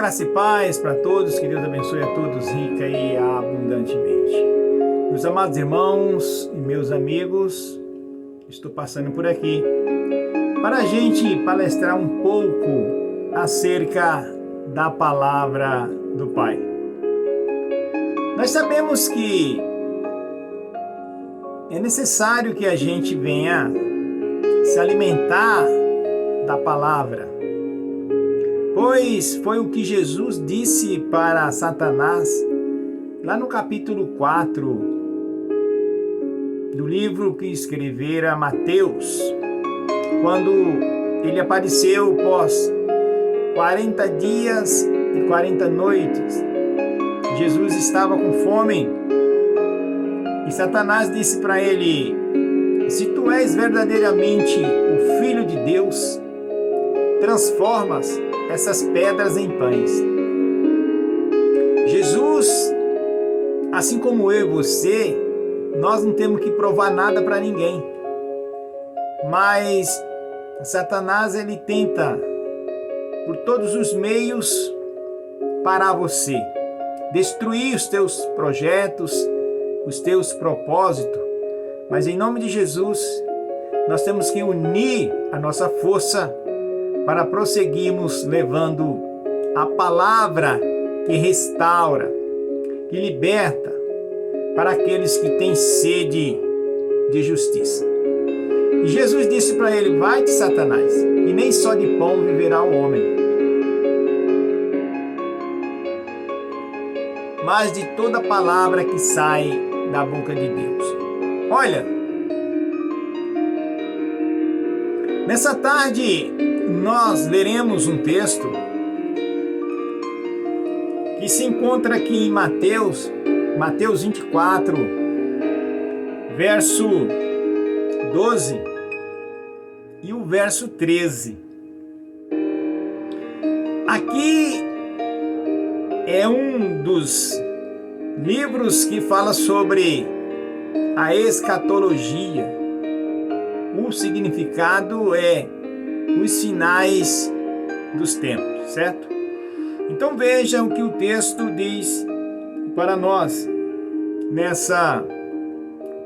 graça e paz para todos, que Deus abençoe a todos rica e abundantemente. Meus amados irmãos e meus amigos, estou passando por aqui para a gente palestrar um pouco acerca da palavra do Pai. Nós sabemos que é necessário que a gente venha se alimentar da palavra, pois foi o que Jesus disse para Satanás lá no capítulo 4 do livro que escrevera Mateus, quando ele apareceu pós 40 dias e 40 noites. Jesus estava com fome e Satanás disse para ele: se tu és verdadeiramente o Filho de Deus, transformas essas pedras em pães. Jesus, assim como eu e você, nós não temos que provar nada para ninguém. Mas Satanás, ele tenta por todos os meios parar você, destruir os teus projetos, os teus propósitos. Mas em nome de Jesus, nós temos que unir a nossa força para prosseguirmos levando a palavra que restaura, que liberta para aqueles que têm sede de justiça. E Jesus disse para ele: vai-te, Satanás, e nem só de pão viverá o homem, mas de toda palavra que sai da boca de Deus. Olha, nessa tarde nós leremos um texto que se encontra aqui em Mateus 24, verso 12 e o verso 13. Aqui é um dos livros que fala sobre a escatologia. O significado é os sinais dos tempos, certo? Então vejam o que o texto diz para nós nessa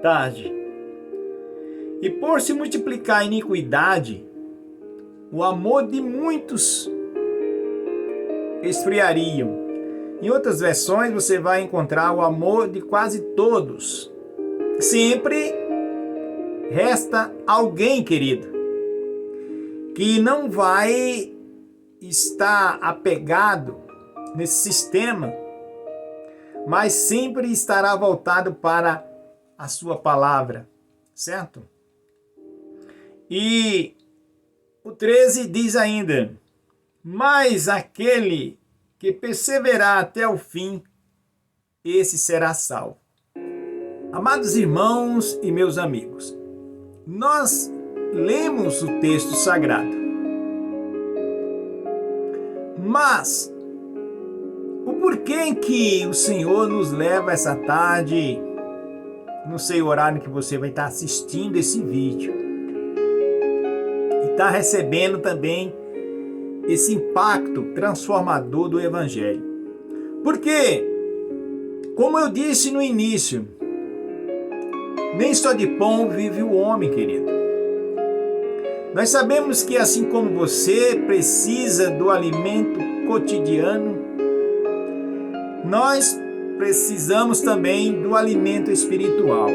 tarde. E por se multiplicar a iniquidade, o amor de muitos esfriariam. Em outras versões você vai encontrar o amor de quase todos. Sempre resta alguém, querido, que não vai estar apegado nesse sistema, mas sempre estará voltado para a sua palavra, certo? E o 13 diz ainda: mas aquele que perseverar até o fim, esse será salvo. Amados irmãos e meus amigos, nós lemos o texto sagrado, mas o porquê que o Senhor nos leva essa tarde, não sei o horário que você vai estar assistindo esse vídeo, e está recebendo também esse impacto transformador do Evangelho. Porque, como eu disse no início, nem só de pão vive o homem, querido. Nós sabemos que assim como você precisa do alimento cotidiano, nós precisamos também do alimento espiritual.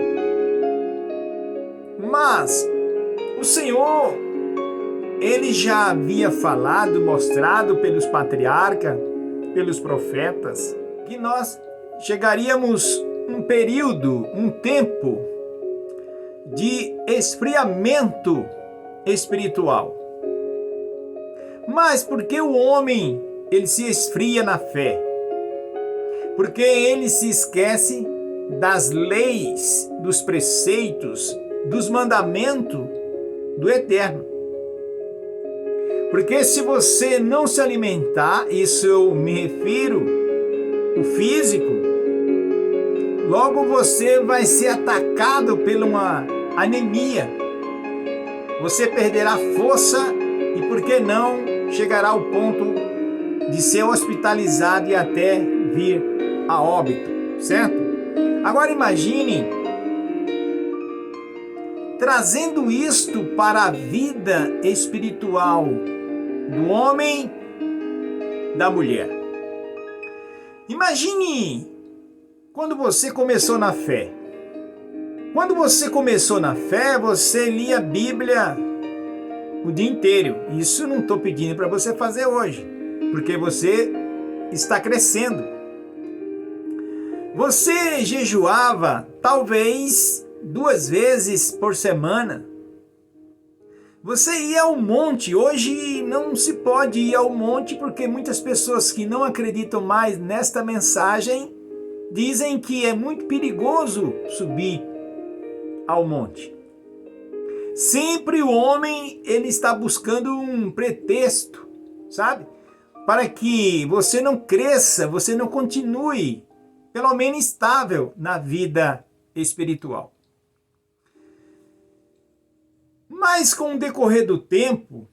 Mas o Senhor, ele já havia falado, mostrado pelos patriarcas, pelos profetas, que nós chegaríamos um período, um tempo de esfriamento espiritual. Mas por que o homem ele se esfria na fé? Porque ele se esquece das leis, dos preceitos, dos mandamentos do Eterno. Porque se você não se alimentar, isso eu me refiro, o físico, logo você vai ser atacado por uma anemia. Você perderá força e, por que não, chegará ao ponto de ser hospitalizado e até vir a óbito, certo? Agora imagine trazendo isto para a vida espiritual do homem, da mulher. Imagine quando você começou na fé. Quando você começou na fé, você lia a Bíblia o dia inteiro. Isso não estou pedindo para você fazer hoje, porque você está crescendo. Você jejuava talvez 2 vezes por semana. Você ia ao monte. Hoje não se pode ir ao monte porque muitas pessoas que não acreditam mais nesta mensagem dizem que é muito perigoso subir ao monte. Sempre o homem ele está buscando um pretexto, sabe? Para que você não cresça, você não continue, pelo menos estável na vida espiritual. Mas com o decorrer do tempo,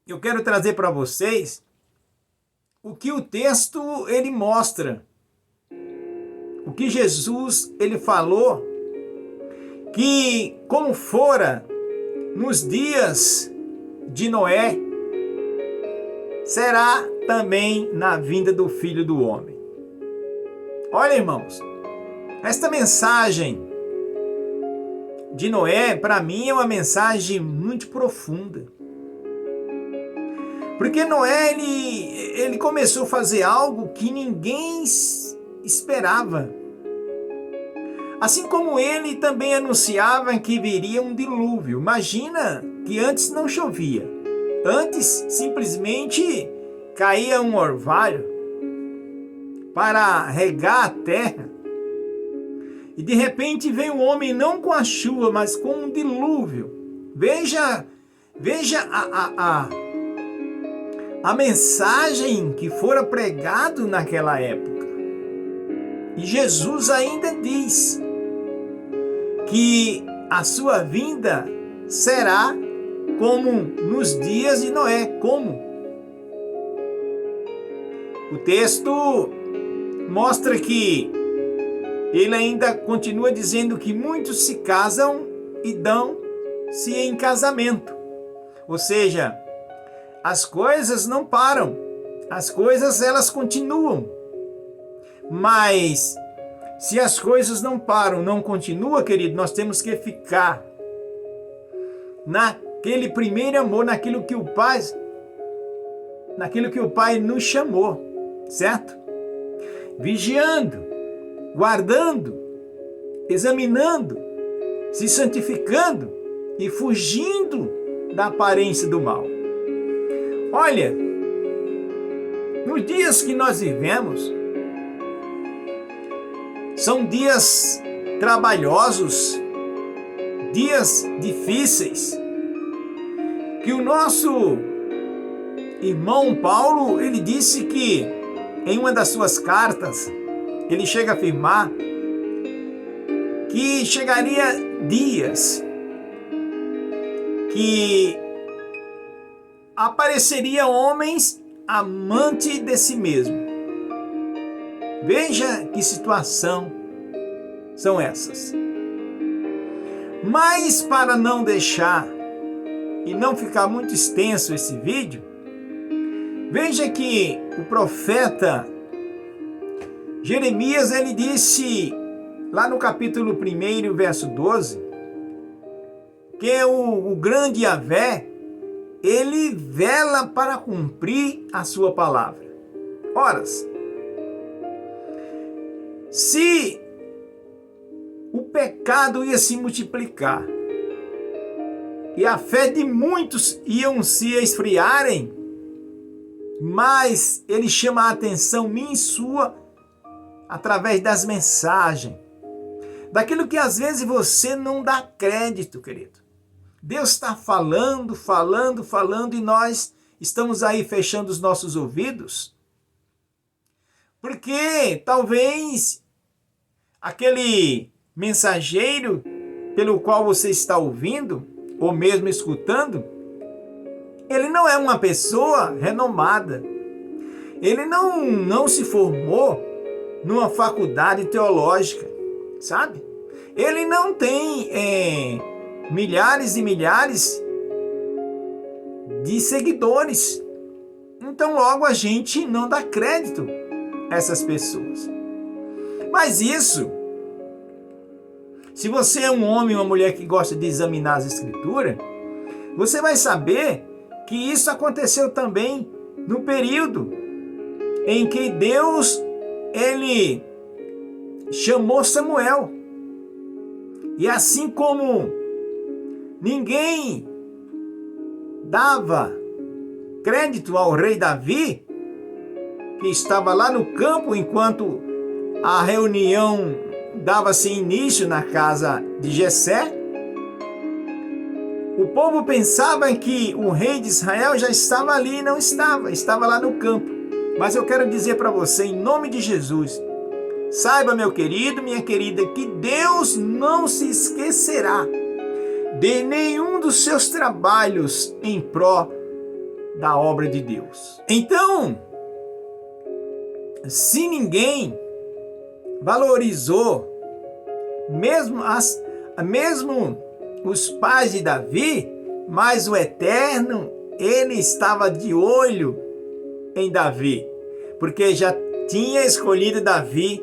eu quero trazer para vocês o que o texto ele mostra. O que Jesus ele falou que como fora nos dias de Noé, será também na vinda do Filho do Homem. Olha, irmãos, esta mensagem de Noé, para mim, é uma mensagem muito profunda. Porque Noé, ele começou a fazer algo que ninguém esperava. Assim como ele também anunciava que viria um dilúvio. Imagina que antes não chovia. Antes, simplesmente, caía um orvalho para regar a terra. E de repente vem o homem não com a chuva, mas com um dilúvio. Veja a mensagem que fora pregado naquela época. E Jesus ainda diz que a sua vinda será como nos dias de Noé. Como? O texto mostra que ele ainda continua dizendo que muitos se casam e dão-se em casamento. Ou seja, as coisas não param, as coisas elas continuam. Mas se as coisas não param, não continuam, querido, nós temos que ficar naquele primeiro amor, naquilo que o Pai nos chamou, certo? Vigiando, guardando, examinando, se santificando e fugindo da aparência do mal. Olha, nos dias que nós vivemos, são dias trabalhosos, dias difíceis, que o nosso irmão Paulo, ele disse que em uma das suas cartas, ele chega a afirmar que chegaria dias que apareceria homens amantes de si mesmo. Veja que situação são essas. Mas para não deixar e não ficar muito extenso esse vídeo, veja que o profeta Jeremias, ele disse lá no capítulo 1, verso 12, que o grande Yahvé, ele vela para cumprir a sua palavra. Ora, se o pecado ia se multiplicar e a fé de muitos iam se esfriarem, mas ele chama a atenção minha e sua através das mensagens, daquilo que às vezes você não dá crédito, querido. Deus está falando e nós estamos aí fechando os nossos ouvidos, porque talvez aquele mensageiro pelo qual você está ouvindo, ou mesmo escutando, ele não é uma pessoa renomada, Ele não se formou numa faculdade teológica, sabe? Ele não tem milhares e milhares de seguidores. Então, logo, a gente não dá crédito a essas pessoas. Mas isso, se você é um homem ou uma mulher que gosta de examinar as Escrituras, você vai saber que isso aconteceu também no período em que Deus, ele chamou Samuel. E assim como ninguém dava crédito ao rei Davi, que estava lá no campo enquanto a reunião dava-se início na casa de Jessé, o povo pensava que o rei de Israel já estava ali e não estava lá no campo. Mas eu quero dizer para você, em nome de Jesus, saiba, meu querido, minha querida, que Deus não se esquecerá de nenhum dos seus trabalhos em pró da obra de Deus. Então, se ninguém valorizou, mesmo os pais de Davi, mas o Eterno, ele estava de olho em Davi, porque já tinha escolhido Davi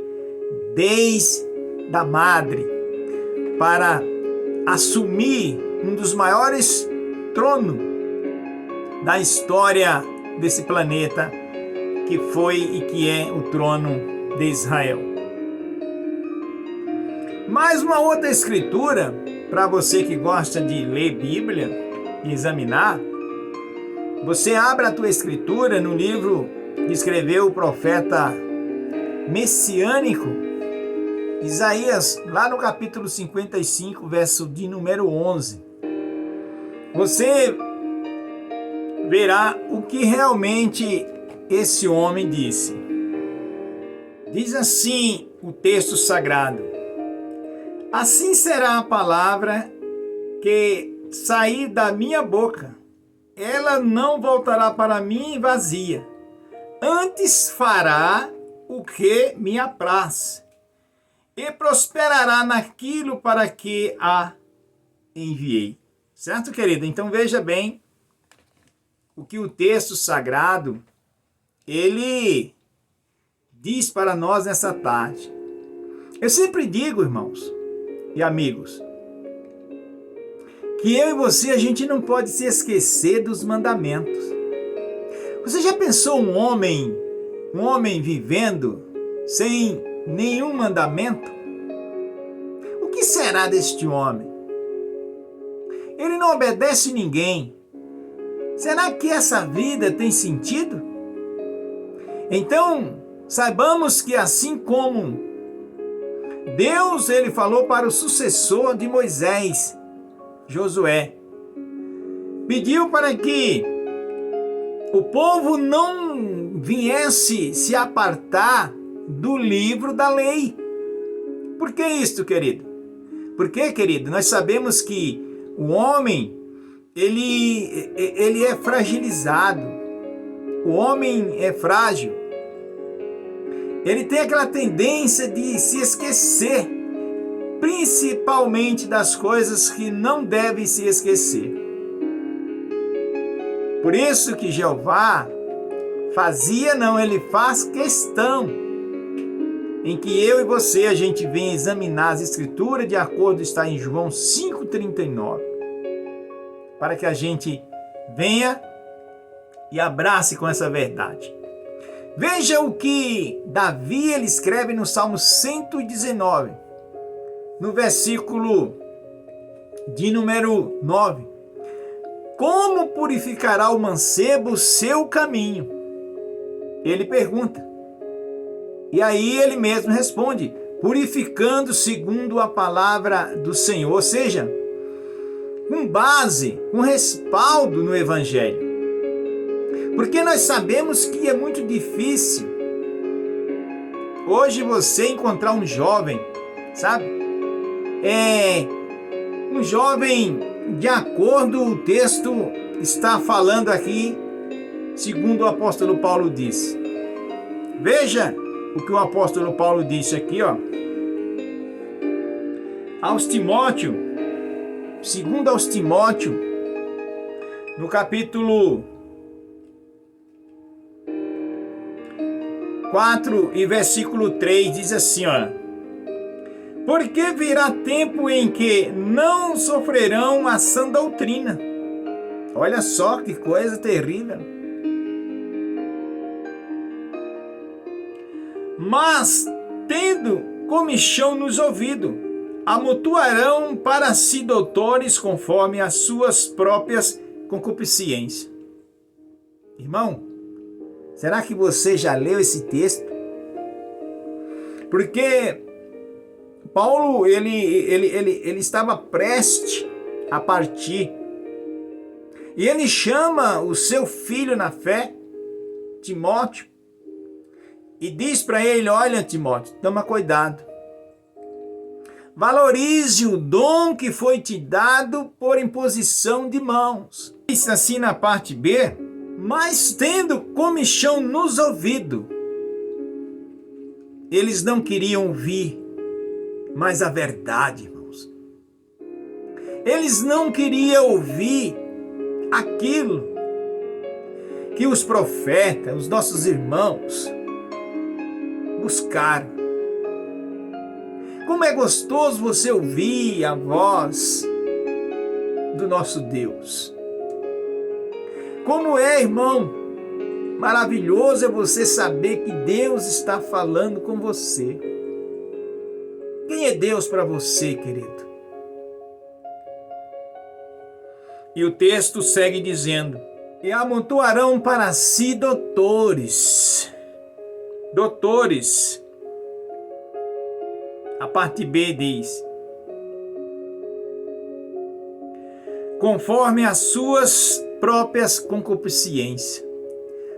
desde a madre para assumir um dos maiores tronos da história desse planeta, que foi e que é o trono de Israel. Mais uma outra escritura, para você que gosta de ler Bíblia e examinar, você abre a tua escritura no livro que escreveu o profeta messiânico, Isaías, lá no capítulo 55, verso de número 11. Você verá o que realmente esse homem disse. Diz assim o texto sagrado: assim será a palavra que sair da minha boca, ela não voltará para mim vazia, antes fará o que me apraz, e prosperará naquilo para que a enviei. Certo, querido? Então veja bem o que o texto sagrado, ele diz para nós nessa tarde. Eu sempre digo, irmãos e amigos, que eu e você, a gente não pode se esquecer dos mandamentos. Você já pensou um homem vivendo sem nenhum mandamento? O que será deste homem? Ele não obedece ninguém. Será que essa vida tem sentido? Então, saibamos que assim como Deus, ele falou para o sucessor de Moisés, Josué, pediu para que o povo não viesse se apartar do livro da lei. Por que isto, querido? Porque, querido, nós sabemos que o homem, ele é fragilizado. O homem é frágil. Ele tem aquela tendência de se esquecer, principalmente das coisas que não devem se esquecer. Por isso que Jeová ele faz questão em que eu e você, a gente venha examinar as Escrituras de acordo está em João 5,39, para que a gente venha e abrace com essa verdade. Veja o que Davi ele escreve no Salmo 119, no versículo de número 9. Como purificará o mancebo o seu caminho? Ele pergunta. E aí ele mesmo responde, purificando segundo a palavra do Senhor, ou seja, com base, com respaldo no Evangelho. Porque nós sabemos que é muito difícil hoje você encontrar um jovem, sabe? Um jovem, de acordo com o texto está falando aqui, segundo o apóstolo Paulo disse, Veja o que o apóstolo Paulo disse aqui, ó. Aos Timóteo, segundo aos Timóteo, no capítulo 4 e versículo 3, diz assim, ó. Porque virá tempo em que não sofrerão a sã doutrina. Olha só que coisa terrível. Mas, tendo comichão nos ouvidos, amontoarão para si doutores conforme as suas próprias concupiscências. Irmão, será que você já leu esse texto? Porque Paulo, ele estava prestes a partir. E ele chama o seu filho na fé, Timóteo, e diz para ele, olha Timóteo, toma cuidado. Valorize o dom que foi te dado por imposição de mãos. Diz assim na parte B, mas tendo comichão nos ouvidos, eles não queriam ouvir mais a verdade, irmãos. Eles não queriam ouvir aquilo que os profetas, os nossos irmãos, buscaram. Como é gostoso você ouvir a voz do nosso Deus. Como é, irmão, maravilhoso é você saber que Deus está falando com você. Quem é Deus para você, querido? E o texto segue dizendo, e amontoarão para si doutores. Doutores. A parte B diz, conforme as suas próprias concupiscências,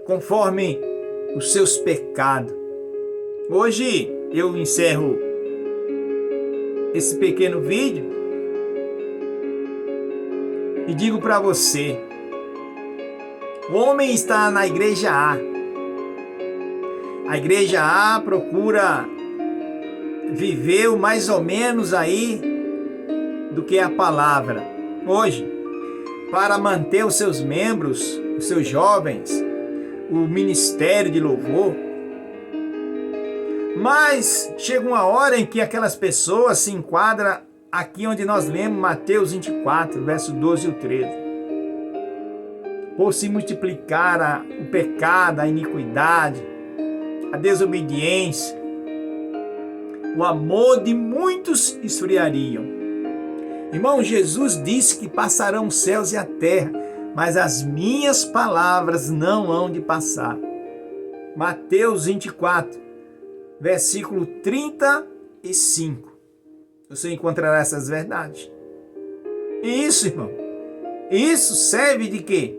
conforme os seus pecados. Hoje eu encerro esse pequeno vídeo e digo para você, o homem está na igreja A. A igreja A procura viver mais ou menos aí do que a palavra. Hoje, para manter os seus membros, os seus jovens, o ministério de louvor. Mas chega uma hora em que aquelas pessoas se enquadram aqui onde nós lemos Mateus 24, verso 12 e 13. Por se multiplicar o pecado, a iniquidade, a desobediência, o amor de muitos esfriariam. Irmão, Jesus disse que passarão os céus e a terra, mas as minhas palavras não hão de passar. Mateus 24, versículo 35. Você encontrará essas verdades. E isso, irmão, isso serve de quê?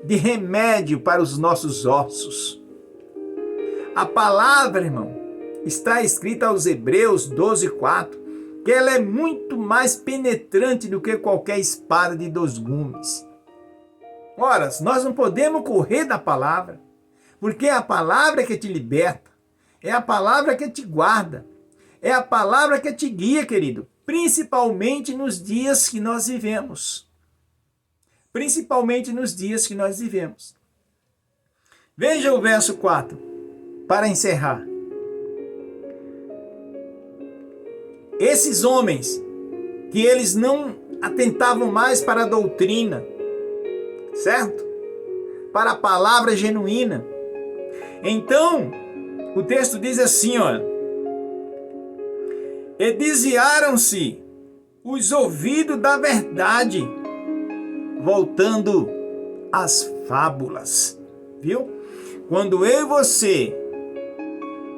De remédio para os nossos ossos. A palavra, irmão, está escrita aos Hebreus 12:4, que ela é muito mais penetrante do que qualquer espada de 2 gumes. Ora, nós não podemos correr da palavra, porque é a palavra que te liberta, é a palavra que te guarda, é a palavra que te guia, querido, principalmente nos dias que nós vivemos. Principalmente nos dias que nós vivemos. Veja o verso 4, para encerrar. Esses homens, que eles não atentavam mais para a doutrina, certo? Para a palavra genuína. Então, o texto diz assim, ó. E desviaram-se os ouvidos da verdade, voltando às fábulas. Viu? Quando eu e você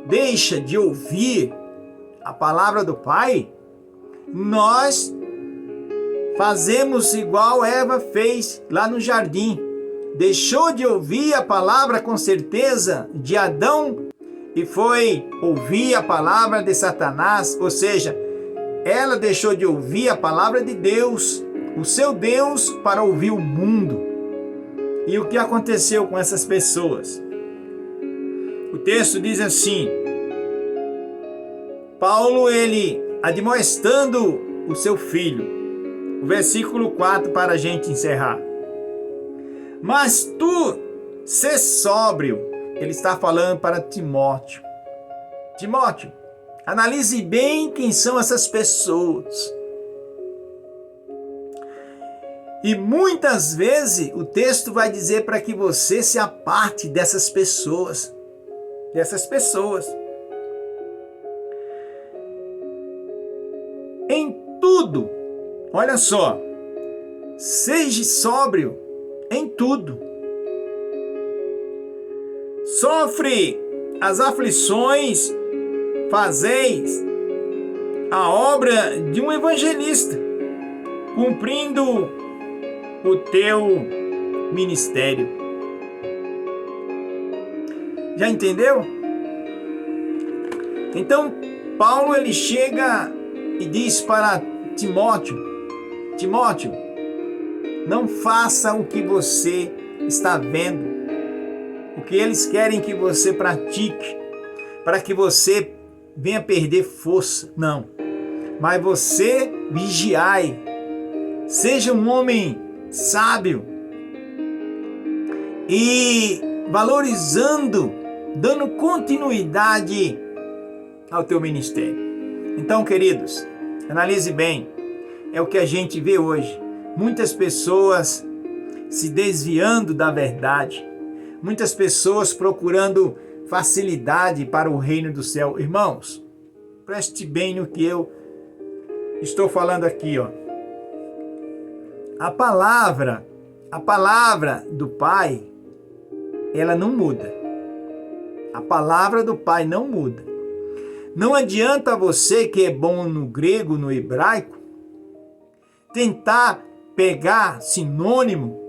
deixa de ouvir a palavra do Pai, nós fazemos igual Eva fez lá no jardim. Deixou de ouvir a palavra com certeza de Adão e foi ouvir a palavra de Satanás, ou seja, ela deixou de ouvir a palavra de Deus, o seu Deus, para ouvir o mundo. E o que aconteceu com essas pessoas? O texto diz assim, Paulo, ele admoestando o seu filho, o versículo 4 para a gente encerrar. Mas tu, sê sóbrio, ele está falando para Timóteo. Timóteo, analise bem quem são essas pessoas. E muitas vezes o texto vai dizer para que você se aparte dessas pessoas. Em tudo, olha só, seja sóbrio em tudo. Sofre as aflições, fazeis a obra de um evangelista, cumprindo o teu ministério. Já entendeu? Então, Paulo ele chega e diz para Timóteo, Timóteo, não faça o que você está vendo, o que eles querem que você pratique, para que você venha perder força. Não, mas você vigiai, seja um homem sábio e valorizando, dando continuidade ao teu ministério. Então, queridos, analise bem, é o que a gente vê hoje. Muitas pessoas se desviando da verdade, muitas pessoas procurando facilidade para o reino do céu. Irmãos, preste bem no que eu estou falando aqui, ó. A palavra do Pai, ela não muda. A palavra do Pai não muda. Não adianta você que é bom no grego, no hebraico, tentar pegar sinônimo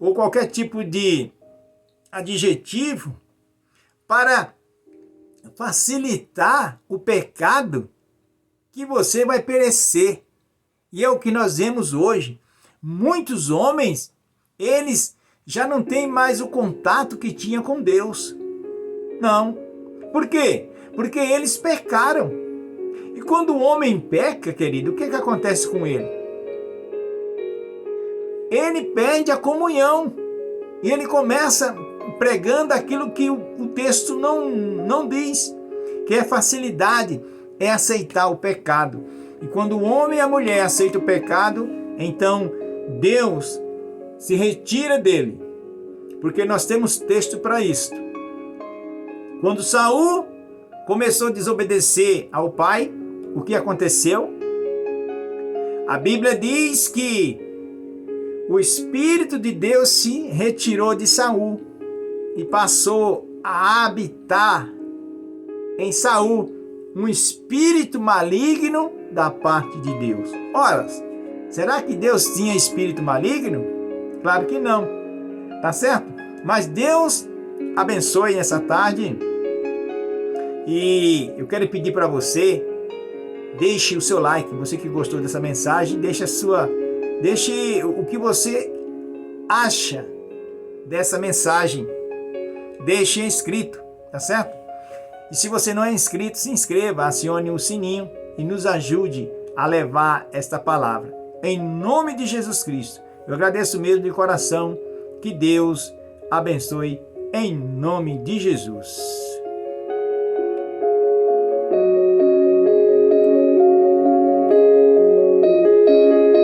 ou qualquer tipo de adjetivo para facilitar o pecado, que você vai perecer. E é o que nós vemos hoje. Muitos homens, eles já não têm mais o contato que tinha com Deus. Não. Por quê? Porque eles pecaram. E quando o homem peca, querido, o que acontece com ele? Ele perde a comunhão. E ele começa pregando aquilo que o texto não diz, que é facilidade, é aceitar o pecado. E quando o homem e a mulher aceitam o pecado, então Deus se retira dele, porque nós temos texto para isso. Quando Saul começou a desobedecer ao pai, o que aconteceu? A Bíblia diz que o Espírito de Deus se retirou de Saul e passou a habitar em Saul um espírito maligno da parte de Deus. Ora, será que Deus tinha espírito maligno? Claro que não, tá certo? Mas Deus abençoe nessa tarde. E eu quero pedir para você, deixe o seu like, você que gostou dessa mensagem, deixe o que você acha dessa mensagem, deixe inscrito, tá certo? E se você não é inscrito, se inscreva, acione o sininho e nos ajude a levar esta palavra. Em nome de Jesus Cristo, eu agradeço mesmo de coração, que Deus abençoe em nome de Jesus.